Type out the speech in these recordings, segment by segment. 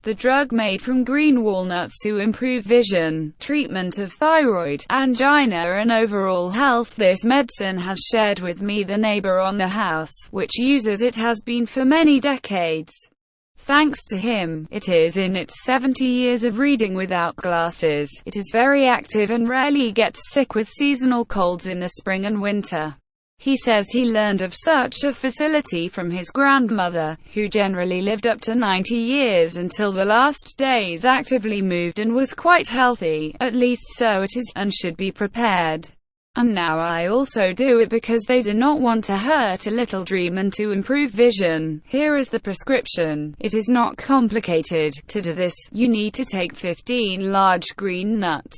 The drug made from green walnuts to improve vision, treatment of thyroid, angina and overall health. This medicine has shared with me the neighbor on the house, which uses it has been for many decades. Thanks to him, it is in its 70 years of reading without glasses. It is very active and rarely gets sick with seasonal colds in the spring and winter. He says he learned of such a facility from his grandmother, who generally lived up to 90 years until the last days, actively moved and was quite healthy, at least so it is, and should be prepared. And now I also do it because they do not want to hurt a little dream and to improve vision. Here is the prescription. It is not complicated. To do this, you need to take 15 large green nuts,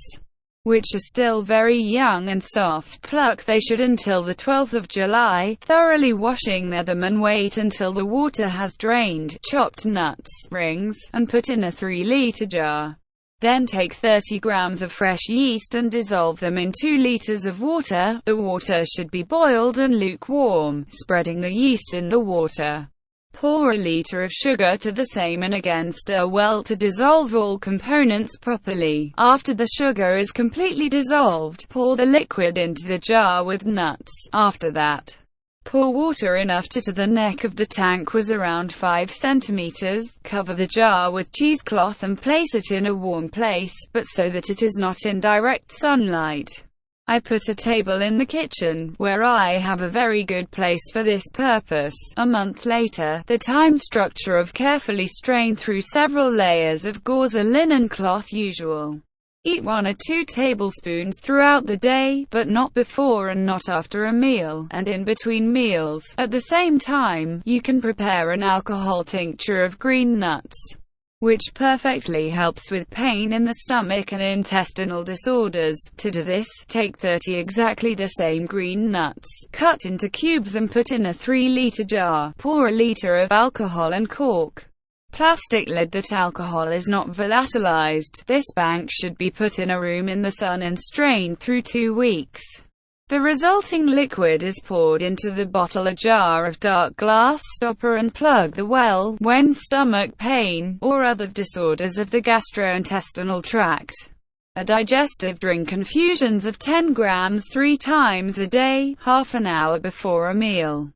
which are still very young and soft. Pluck they should until the 12th of July, thoroughly washing them and wait until the water has drained. Chopped nuts, rings, and put in a 3-liter jar. Then take 30 grams of fresh yeast and dissolve them in 2 liters of water. The water should be boiled and lukewarm, spreading the yeast in the water. Pour a liter of sugar to the same and again stir well to dissolve all components properly. After the sugar is completely dissolved, pour the liquid into the jar with nuts. After that, pour water enough to the neck of the tank was around 5 centimeters. Cover the jar with cheesecloth and place it in a warm place, but so that it is not in direct sunlight. I put a table in the kitchen, where I have a very good place for this purpose. A month later, the time structure of carefully strain through several layers of gauze or linen cloth usual. Eat 1 or 2 tablespoons throughout the day, but not before and not after a meal, and in between meals. At the same time, you can prepare an alcohol tincture of green nuts, which perfectly helps with pain in the stomach and intestinal disorders. To do this, take 30 exactly the same green nuts, cut into cubes and put in a 3-liter jar. Pour a liter of alcohol and cork plastic lid that alcohol is not volatilized. This bank should be put in a room in the sun and strained through 2 weeks. The resulting liquid is poured into the bottle or jar of dark glass stopper and plug the well. When stomach pain, or other disorders of the gastrointestinal tract, a digestive drink infusions of 10 grams 3 times a day, half an hour before a meal.